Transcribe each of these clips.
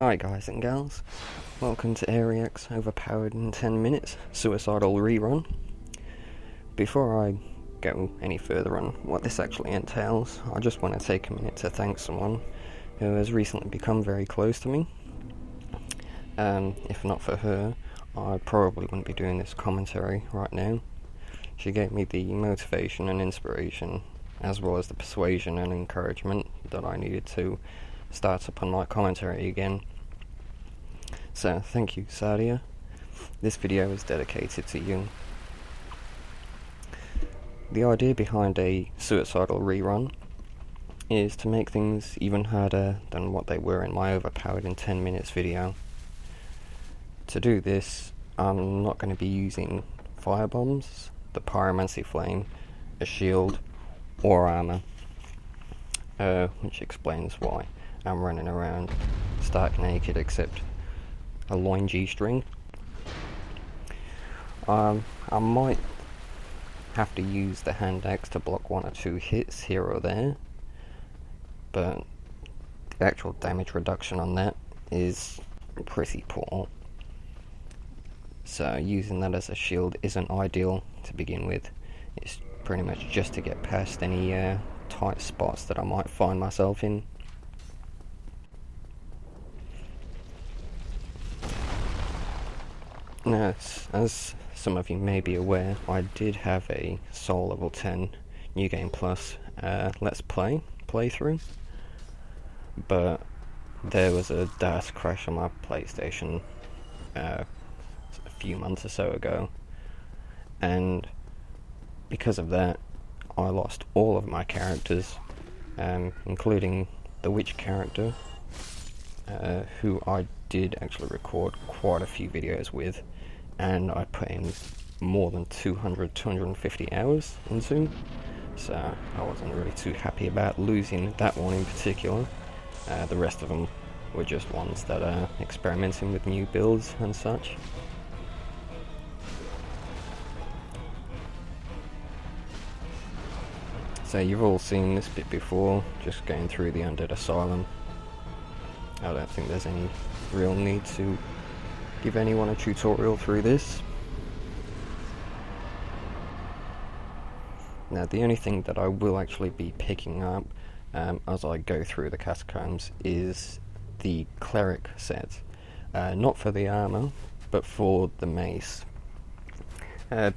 Hi guys and gals, welcome to Ariax Overpowered in 10 minutes Suicidal rerun. Before I go any further on what this actually entails, I just want to take a minute to thank someone who has recently become very close to me. If not for her, I probably wouldn't be doing this commentary right now. She gave me the motivation and inspiration, as well as the persuasion and encouragement that I needed to start up on my commentary again. So thank you, Sadia. This video is dedicated to you. The idea behind a Suicidal rerun is to make things even harder than what they were in my Overpowered in 10 minutes video. To do this, I'm not going to be using firebombs, the Pyromancy Flame, a shield, or armour, which explains why I'm running around stark naked except a loin G-string. I might have to use the hand axe to block one or two hits here or there, but the actual damage reduction on that is pretty poor. So using that as a shield isn't ideal to begin with. It's pretty much just to get past any tight spots that I might find myself in. Now, as some of you may be aware, I did have a Soul Level 10 New Game Plus Let's Play playthrough, but there was a data crash on my PlayStation a few months or so ago, and because of that I lost all of my characters, including the witch character, who I did actually record quite a few videos with, and I put in more than 250 hours into, so I wasn't really too happy about losing that one in particular. The rest of them were just ones that are experimenting with new builds and such. So you've all seen this bit before, just going through the Undead Asylum. I don't think there's any real need to give anyone a tutorial through this. Now the only thing that I will actually be picking up as I go through the Catacombs is the Cleric set. Not for the armour, but for the mace.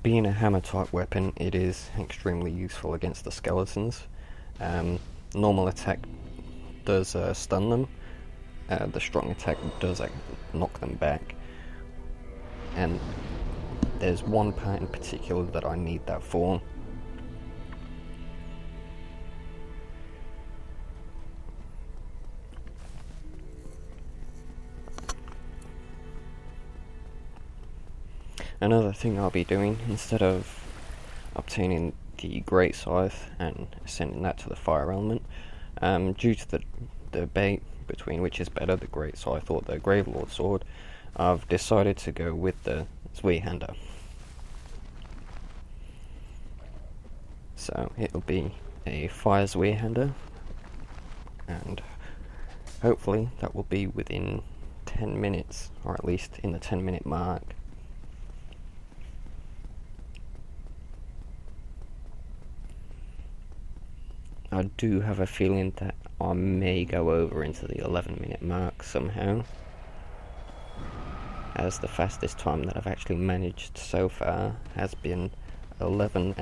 Being a hammer type weapon, it is extremely useful against the skeletons. Normal attack does stun them. The strong attack does knock them back, and there's one part in particular that I need that for. Another thing I'll be doing, instead of obtaining the Great Scythe and sending that to the fire element, due to the debate between which is better, the Great Scythe or the Gravelord Sword, I've decided to go with the Zweihander. So it'll be a fire Zweihander, and hopefully that will be within 10 minutes, or at least in the 10-minute mark. I do have a feeling that I may go over into the 11-minute mark somehow, as the fastest time that I've actually managed so far has been 11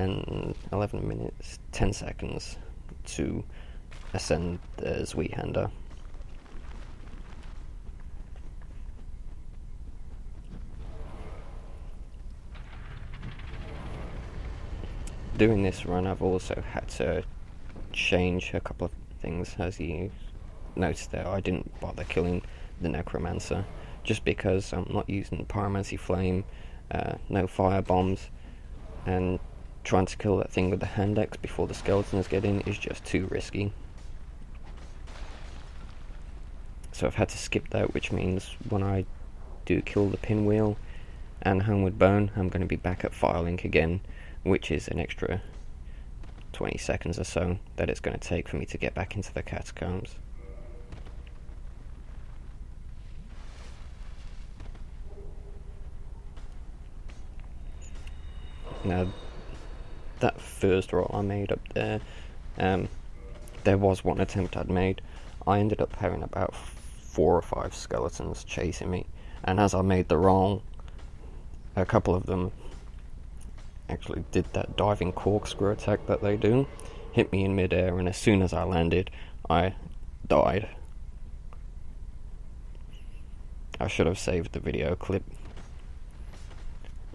minutes 10 seconds to ascend the Zweihander. Doing this run, I've also had to change a couple of things. As you noticed there, I didn't bother killing the Necromancer, just because I'm not using Pyromancy Flame, no firebombs, and trying to kill that thing with the hand axe before the skeletons get in is just too risky. So I've had to skip that, which means when I do kill the Pinwheel and Homeward Bone, I'm going to be back at Firelink again, which is an extra 20 seconds or so that it's going to take for me to get back into the Catacombs. Now, that first roll I made up there, there was one attempt I'd made. I ended up having about 4 or 5 skeletons chasing me, and as I made the roll, a couple of them actually did that diving corkscrew attack that they do, hit me in midair, and as soon as I landed, I died. I should have saved the video clip.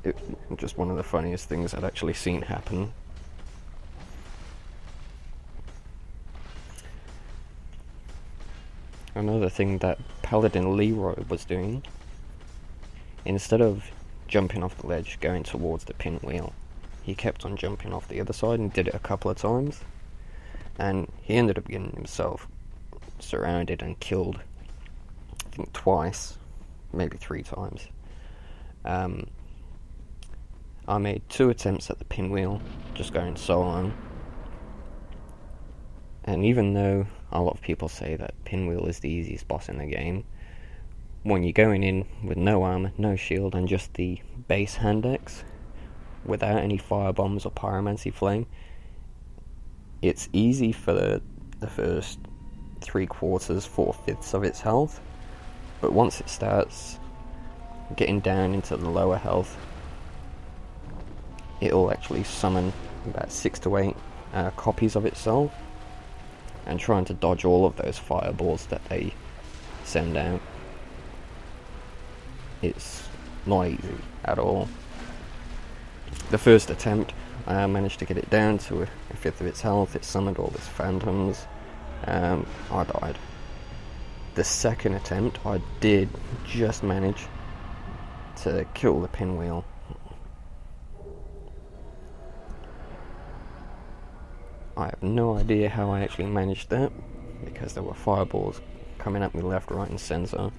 It was just one of the funniest things I'd actually seen happen. Another thing that Paladin Leroy was doing, instead of jumping off the ledge going towards the pinwheel, he kept on jumping off the other side and did it a couple of times, and he ended up getting himself surrounded and killed, I think twice, maybe 3 times. I made 2 attempts at the pinwheel, just going solo, and even though a lot of people say that pinwheel is the easiest boss in the game, when you're going in with no armour, no shield, and just the base hand axe, without any firebombs or pyromancy flame, it's easy for the first 3/4, 4/5 of its health, but once it starts getting down into the lower health, it'll actually summon about 6 to 8 copies of itself, and trying to dodge all of those fireballs that they send out, it's not easy at all. The first attempt, I managed to get it down to a 5th of its health. It summoned all these phantoms. I died. The second attempt, I did just manage to kill the pinwheel. I have no idea how I actually managed that, because there were fireballs coming at me left, right and centre.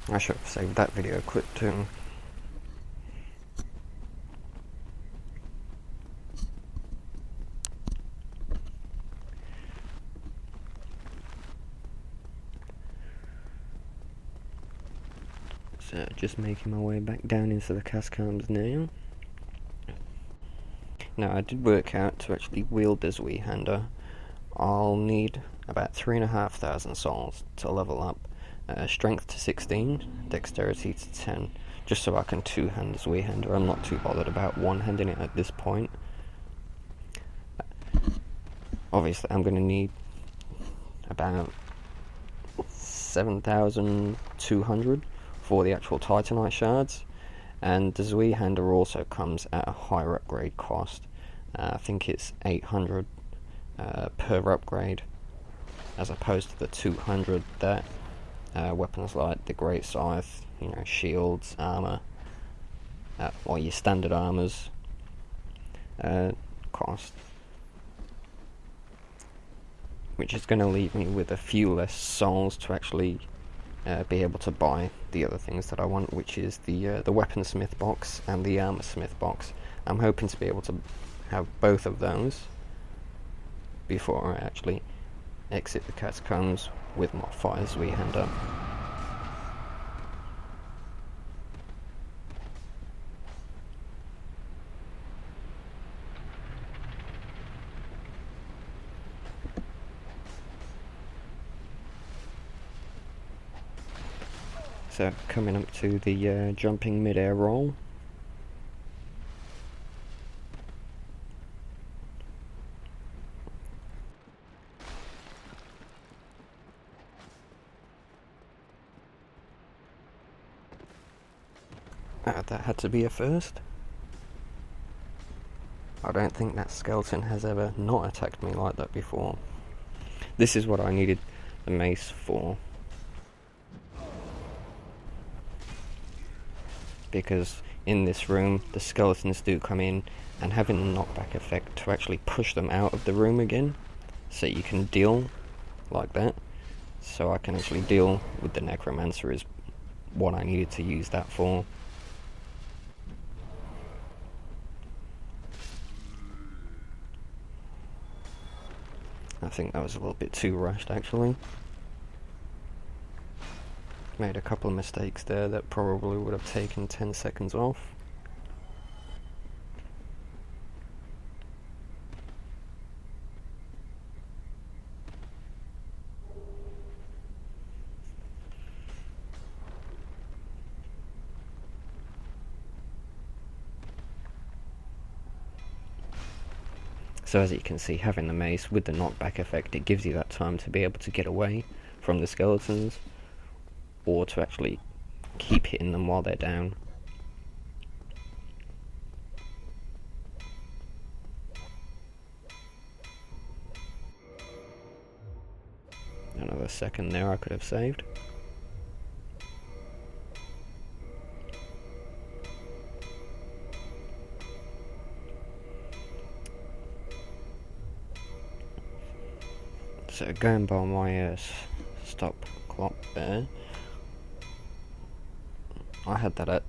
I should have saved that video clip too. So, just making my way back down into the Catacombs now. Now, I did work out to actually wield the Zweihander, I'll need about 3,500 souls to level up. Strength to 16, dexterity to 10, just so I can two-hand the Zweihander. I'm not too bothered about one-handing it at this point. Obviously, I'm going to need about 7,200 for the actual Titanite shards, and the Zweihander also comes at a higher upgrade cost. I think it's 800 per upgrade, as opposed to the 200 that weapons like the Great Scythe, shields, armour, or your standard armours cost. Which is going to leave me with a few less souls to actually be able to buy the other things that I want, which is the weaponsmith box and the armoursmith box. I'm hoping to be able to have both of those before I actually exit the Catacombs with my fire Zweihander. So, coming up to the jumping mid-air roll. That had to be a first. I don't think that skeleton has ever not attacked me like that before. This is what I needed the mace for. Because in this room, the skeletons do come in, and having the knockback effect to actually push them out of the room again, so you can deal like that. So I can actually deal with the Necromancer is what I needed to use that for. I think that was a little bit too rushed, actually. Made a couple of mistakes there that probably would have taken 10 seconds off. So as you can see, having the mace with the knockback effect, it gives you that time to be able to get away from the skeletons, or to actually keep hitting them while they're down. Another second there I could have saved. So going by my stop clock there, I had that at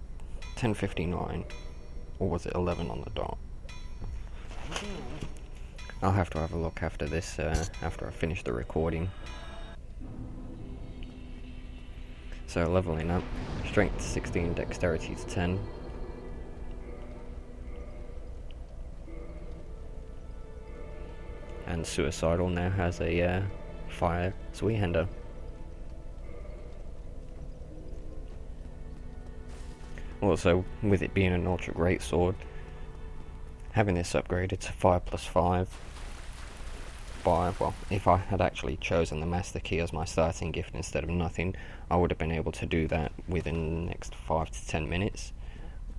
10:59, or was it 11 on the dot? I'll have to have a look after this, after I finish the recording. So leveling up, strength to 16, dexterity to 10. And Suicidal now has a fire Zweihander. Also, with it being an ultra great sword, having this upgraded to 5+5 by, well, if I had actually chosen the Master Key as my starting gift instead of nothing, I would have been able to do that within the next 5 to 10 minutes.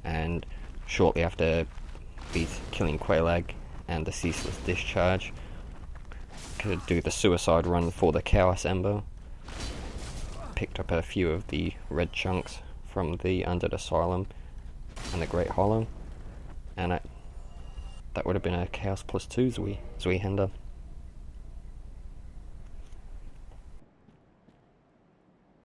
And shortly after killing Quelaag and the Ceaseless Discharge, could do the suicide run for the Chaos Ember. Picked up a few of the red chunks from the Undead Asylum and the Great Hollow, and that would have been a Chaos +2 Zweihander.